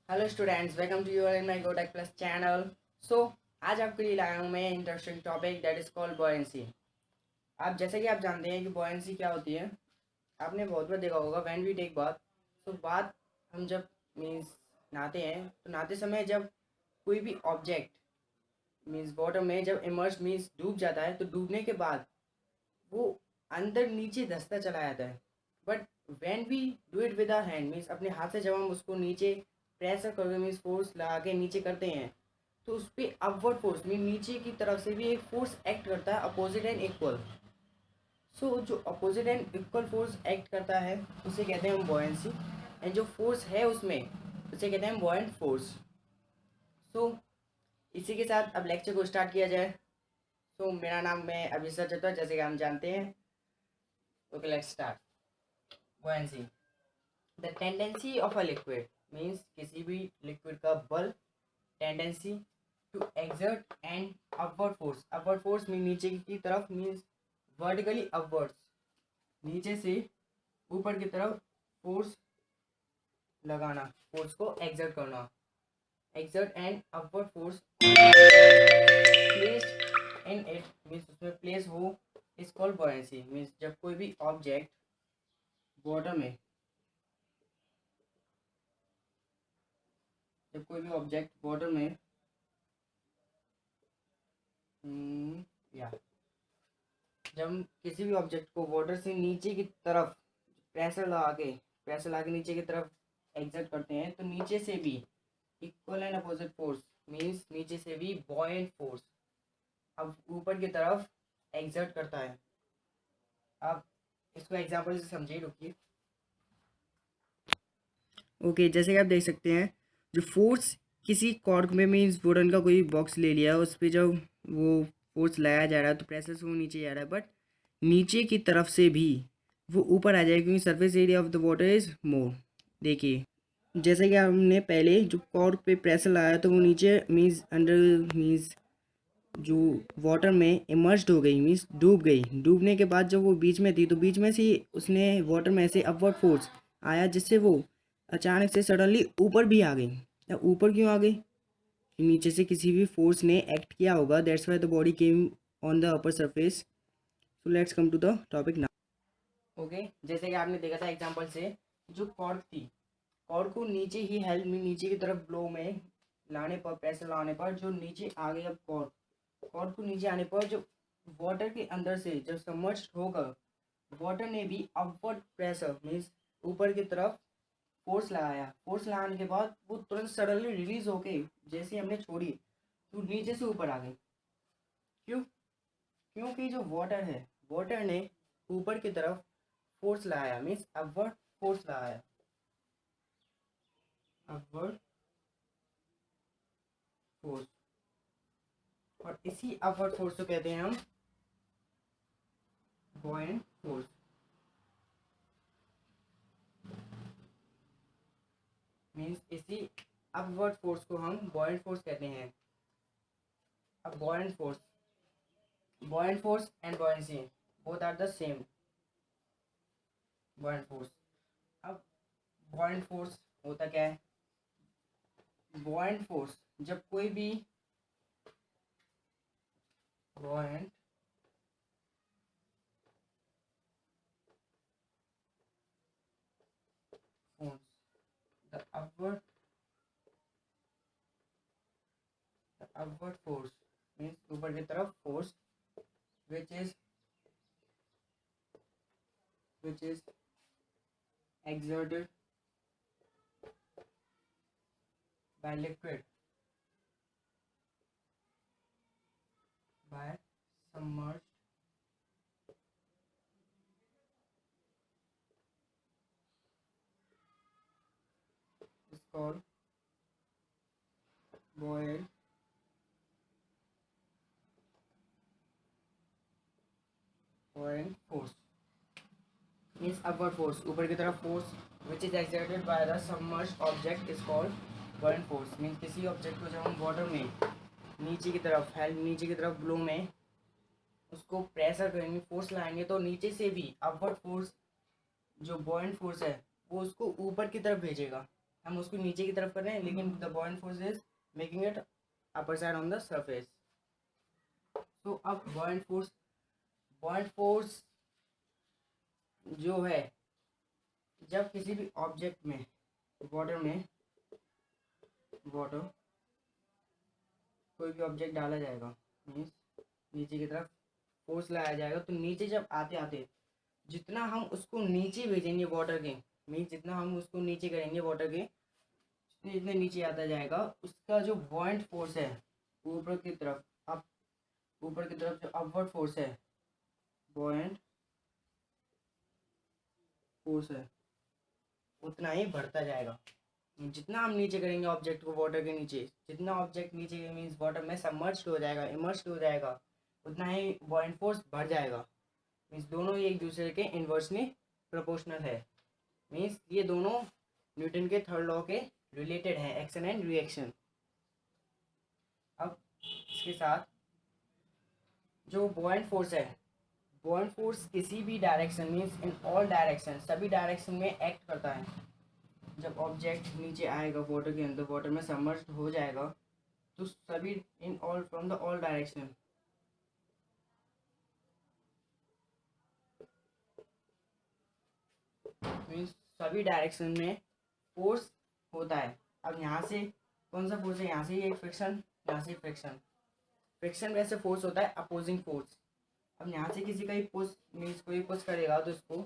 Hello students, welcome to your in my GoTech plus channel. So आज आपके लिए लाया हूँ मैं interesting topic that is called buoyancy. आप जैसे कि आप जानते हैं कि बॉयंसी क्या होती है। आपने बहुत बार देखा होगा व्हेन वी टेक बाथ। तो बात हम जब मीन्स नहाते हैं तो नहाते समय जब कोई भी ऑब्जेक्ट मीन्स वाटर में जब इमर्स मीन्स डूब जाता है तो डूबने के बाद वो अंदर नीचे धंसता चला जाता है। But when we do it with our hand means अपने हाथ से जब हम उसको नीचे प्रेशर करके मीन्स फोर्स लगा के नीचे करते हैं तो उस पर अपवर्ड फोर्स मीन नीचे की तरफ से भी एक फोर्स एक्ट करता है अपोजिट एंड इक्वल। सो जो opposite and equal force act करता है उसे कहते हैं हम बॉयंसी। एंड जो फोर्स है उसमें उसे कहते हैं बॉयंट फोर्स। सो इसी के साथ अब लेक्चर को स्टार्ट किया जाए। सो मेरा नाम मैं अभिषेक चतुर, जैसे कि हम जानते हैं। Okay, let's start. Buoyancy the tendency of a liquid means किसी भी लिक्विड का बल, tendency to exert and upward force. Upward force mean नीचे की तरफ मीन्स वर्टिकली अपवर्ड्स, नीचे से ऊपर की तरफ फोर्स लगाना, फोर्स को एक्सर्ट करना। Exert and upward force placed in it means उसमें प्लेस हो इज कॉल्ड बॉयंसी। मीन्स जब कोई भी ऑब्जेक्ट वाटर में जब कोई भी ऑब्जेक्ट वाटर में या जब हम किसी भी ऑब्जेक्ट को वाटर से नीचे की तरफ प्रेशर लगा के नीचे की तरफ एग्जर्ट करते हैं तो नीचे से भी equal and opposite force means नीचे से भी बॉयंट फोर्स अब ऊपर की तरफ एग्जर्ट करता है। आप इसको एग्जांपल से समझिए, रुकिए। ओके, जैसे कि आप देख सकते हैं जो फोर्स किसी कॉर्क में मीन्स वुडन का कोई बॉक्स ले लिया उस पर जब वो फोर्स लगाया जा रहा है तो प्रेशर से वो नीचे जा रहा है, बट नीचे की तरफ से भी वो ऊपर आ जाएगा क्योंकि surface area of the water is more. देखिए, जैसे कि हमने पहले जो कॉर्क पे प्रेशर लगाया तो वो नीचे मीन्स अंडर मीन्स जो वाटर में इमर्स्ड हो गई मीन्स डूब गई। डूबने के बाद जब वो बीच में थी तो बीच में से उसने वाटर में से अपवर्ड फोर्स आया जिससे वो अचानक से सडनली ऊपर भी आ गई। अब ऊपर क्यों आ गई? नीचे से किसी भी फोर्स ने एक्ट किया होगा, that's why the body came on the upper surface. So let's come to the topic now. Okay, जैसे कि आपने देखा था एग्जांपल से, जो कॉर्ड थी, कॉर्ड को नीचे ही हेल्प में नीचे की तरफ ब्लो में लाने पर, प्रेशर लाने पर जो नीचे आ गई। अब कॉर्ड कॉर्ड को नीचे आने पर जो वाटर के अंदर से जब सबमर्ज होकर वाटर ने भी अपवर्ड प्रेशर मीन्स ऊपर की तरफ फोर्स लगाया। फोर्स लगाने के बाद वो तुरंत सडनली रिलीज होके जैसे हमने छोड़ी तो नीचे से ऊपर आ गई। क्यों? क्योंकि जो वाटर है, वाटर ने ऊपर की तरफ फोर्स लगाया मीन्स अपवर्ड फोर्स लगाया। अपवर्ड फोर्स, और इसी अपवर्ड फोर्स को कहते हैं हम बॉयंट फोर्स। मीन्स इसी अपवर्ड फोर्स को हम बॉयंट फोर्स कहते हैं। अब buoyant force and buoyancy both are the same. Buoyant force, अब बॉयंट फोर्स होता क्या है? बॉयंट फोर्स जब कोई भी buoyant force the upward force means ऊपर की तरफ force which is exerted by liquid by submerged is called boil boiling force means upward force, ऊपर की तरफ force which is exerted by the submerged object is called buoyant force means किसी object को जब हम वाटर में नीचे की तरफ नीचे की तरफ ब्लो में उसको प्रेशर करेंगे, फोर्स लाएंगे तो नीचे से भी अपवर्ड फोर्स जो बॉयंट फोर्स है वो उसको ऊपर की तरफ भेजेगा। हम उसको नीचे की तरफ कर रहे हैं, लेकिन the बॉइंट force is making it upper side on the surface. तो अब बॉइंट फोर्स जो है, जब किसी भी ऑब्जेक्ट में वाटर कोई भी ऑब्जेक्ट डाला जाएगा, मीन्स नीचे की तरफ फोर्स लगाया जाएगा, तो नीचे जब आते आते जितना हम उसको नीचे भेजेंगे वाटर के, मीन्स जितना हम उसको नीचे करेंगे वाटर के, जितने नीचे आता जाएगा उसका जो बॉइंट फोर्स है ऊपर की तरफ, अप ऊपर की तरफ जो अपवर्ड फोर्स है, बॉइंट फोर्स है, उतना ही बढ़ता जाएगा। जितना हम नीचे करेंगे ऑब्जेक्ट को वाटर के नीचे, जितना ऑब्जेक्ट नीचे मीन्स वाटर में सबमर्ज्ड हो जाएगा, इमर्स्ड हो जाएगा, उतना ही बॉइंट फोर्स बढ़ जाएगा। मीन्स दोनों ही एक दूसरे के इन्वर्सली प्रोपोर्शनल है। मीन्स ये दोनों न्यूटन के थर्ड लॉ के रिलेटेड है, एक्शन एंड रिएक्शन। अब इसके साथ जो बॉइंट फोर्स है, बॉइंट फोर्स किसी भी direction means in all direction, सभी डायरेक्शन में एक्ट करता है। जब ऑब्जेक्ट नीचे आएगा वाटर के अंदर, वाटर में सबमर्ज्ड हो जाएगा, तो सभी in all from the all direction, means सभी डायरेक्शन में फोर्स होता है। अब यहाँ से कौन सा फोर्स है, यहाँ से एक फ्रिक्शन, यहाँ से फ्रिक्शन। फ्रिक्शन वैसे फोर्स होता है अपोजिंग फोर्स। अब यहाँ से किसी का ही पुश मीन्स कोई पुश करेगा तो इसको,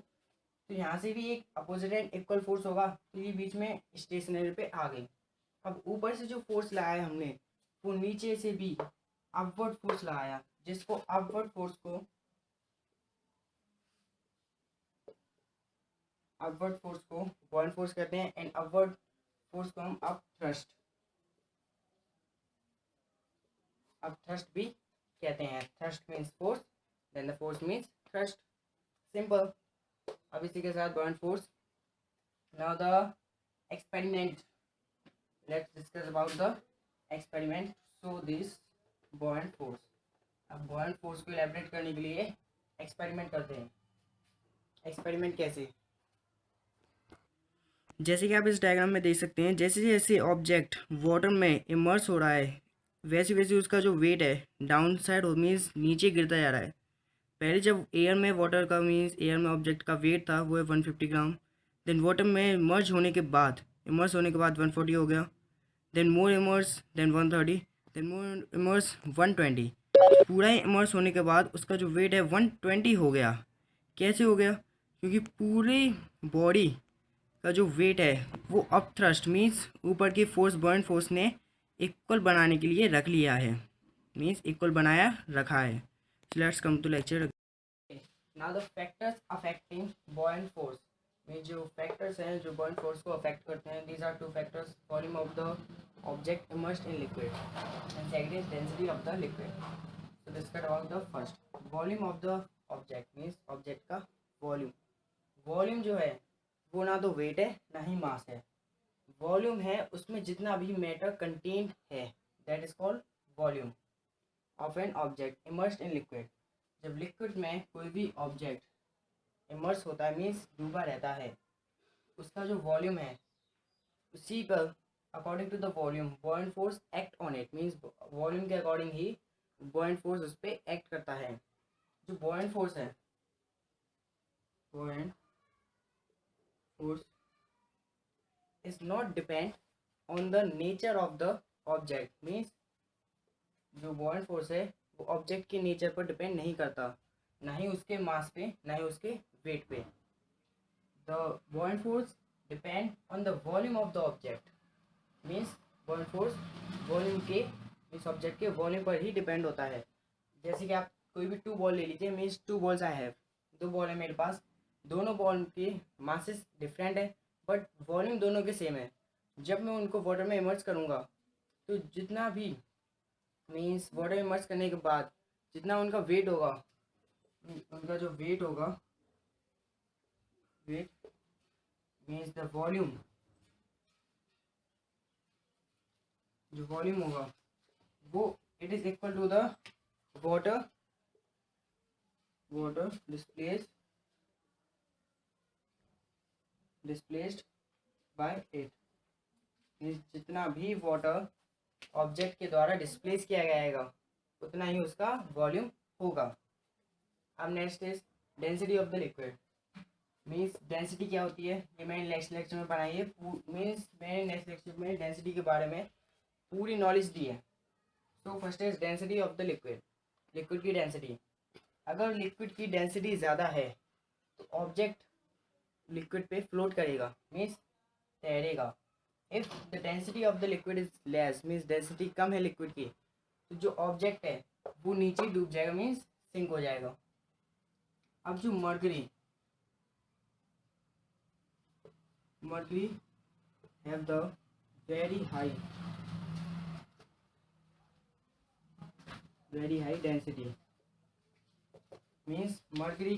तो यहाँ से भी एक अपोजिट एंड इक्वल फोर्स होगा, तो ये बीच में स्टेशनरी पे आ गई। अब ऊपर से जो फोर्स लगाया हमने, वो नीचे से भी अपवर्ड फोर्स लगाया, जिसको अपवर्ड फोर्स को बॉइंट फोर्स कहते हैं, एंड अपवर्ड फोर्स को हम अप थ्रस्ट भी कहते हैं। Thrust means force, then the force means thrust, simple. अब इसी के साथ buoyant force, now the experiment, let's discuss about the experiment so this buoyant force. अब बॉइंट फोर्स को इलेबरेट करने के लिए एक्सपेरिमेंट करते हैं। एक्सपेरिमेंट कैसे, जैसे कि आप इस डायग्राम में देख सकते हैं, जैसे जैसे ऑब्जेक्ट वाटर में इमर्स हो रहा है, वैसे वैसे उसका जो वेट है डाउन साइड मीन्स नीचे गिरता जा रहा है। पहले जब एयर में वाटर का मीन्स एयर में ऑब्जेक्ट का वेट था वो है 150 ग्राम, देन वाटर में इमर्स होने के बाद 140 हो गया, देन मोर इमर्स, देन 130, देन मोर इमर्स 120। पूरा इमर्स होने के बाद उसका जो वेट है 120 हो गया। कैसे हो गया, क्योंकि पूरी बॉडी का जो वेट है वो अप थ्रस्ट मीन्स ऊपर की फोर्स बॉइंट फोर्स ने इक्वल बनाने के लिए रख लिया है, मीन्स इक्वल बनाया रखा है। Let's come to lecture. Now the factors affecting buoyant force, में जो फैक्टर्स हैं जो बॉइंट फोर्स को अफेक्ट करते हैं, these are two factors, volume of the object immersed in liquid and second is density of the liquid. So discuss about the first, volume of the object means object का volume. Volume जो है वो ना तो wait है ना ही मास है, volume है उसमें जितना भी मैटर कंटेन्ड है, that is called volume of an object immersed in liquid. जब लिक्विड में कोई भी ऑब्जेक्ट इमर्स होता है मीन्स डूबा रहता है, उसका जो वॉल्यूम है उसी पर according to the volume buoyant force act on it, means volume के अकॉर्डिंग ही बॉइंट फोर्स उस पर एक्ट करता है। जो बॉइंट फोर्स है, buoyant force is not depend on the nature of the object, means जो बॉइंट फोर्स है वो ऑब्जेक्ट के नेचर पर डिपेंड नहीं करता, ना ही उसके मास पे ना ही उसके वेट पे। The बॉइंट force depend on the volume of the object, means बॉइंट force volume के इस ऑब्जेक्ट के वॉल्यूम पर ही डिपेंड होता है। जैसे कि आप कोई भी 2 बॉल ले लीजिए, means 2 balls I have, 2 ball है मेरे पास, दोनों बॉल के मासेस डिफरेंट है बट वॉल्यूम दोनों के सेम है। जब मैं उनको वाटर में इमर्स करूँगा तो जितना भी मीन्स वाटर में इमर्स करने के बाद जितना उनका वेट होगा, उनका जो वेट होगा, वेट मीन्स द वॉल्यूम, जो वॉल्यूम होगा वो it is equal to the water displaced by it. जितना भी वाटर ऑब्जेक्ट के द्वारा डिस्प्लेस किया जाएगा उतना ही उसका वॉल्यूम होगा। अब next is density of the liquid. Means density क्या होती है ये मैंने नेक्स्ट लेक्चर में पढ़ाई है। मीन्स मैंने नेक्स्ट लेक्चर में डेंसिटी के बारे में पूरी नॉलेज दी है। So first is density of the liquid. Liquid की डेंसिटी, अगर लिक्विड की डेंसिटी ज़्यादा है तो ऑब्जेक्ट लिक्विड पे फ्लोट करेगा, मीन्स तैरेगा। If the density of the liquid is less, means density कम है लिक्विड की, तो जो ऑब्जेक्ट है वो नीचे डूब जाएगा, मीन्स सिंक हो जाएगा। अब जो mercury have the very high density, means mercury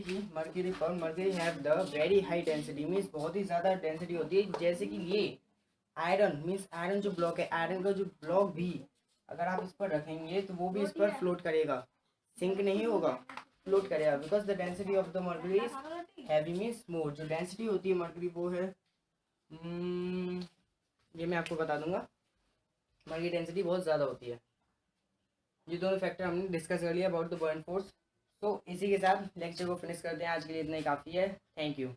have the very high density, means बहुत ही ज़्यादा डेंसिटी होती है। जैसे कि ये आयरन, मीन्स आयरन जो ब्लॉक है, आयरन का जो ब्लॉक भी अगर आप इस पर रखेंगे तो वो भी इस पर फ्लोट करेगा, सिंक नहीं होगा, फ्लोट करेगा। Because the density of the mercury is heavy, means more. जो डेंसिटी होती है मर्करी वो है ये मैं आपको बता दूंगा, मर्करी डेंसिटी बहुत ज़्यादा होती है। ये दोनों फैक्टर हमने डिस्कस कर लिया अबाउट द बॉइलिंग फोर्स। तो इसी के साथ लेक्चर को फिनिश करते हैं। आज के लिए इतना ही काफ़ी है। Thank you.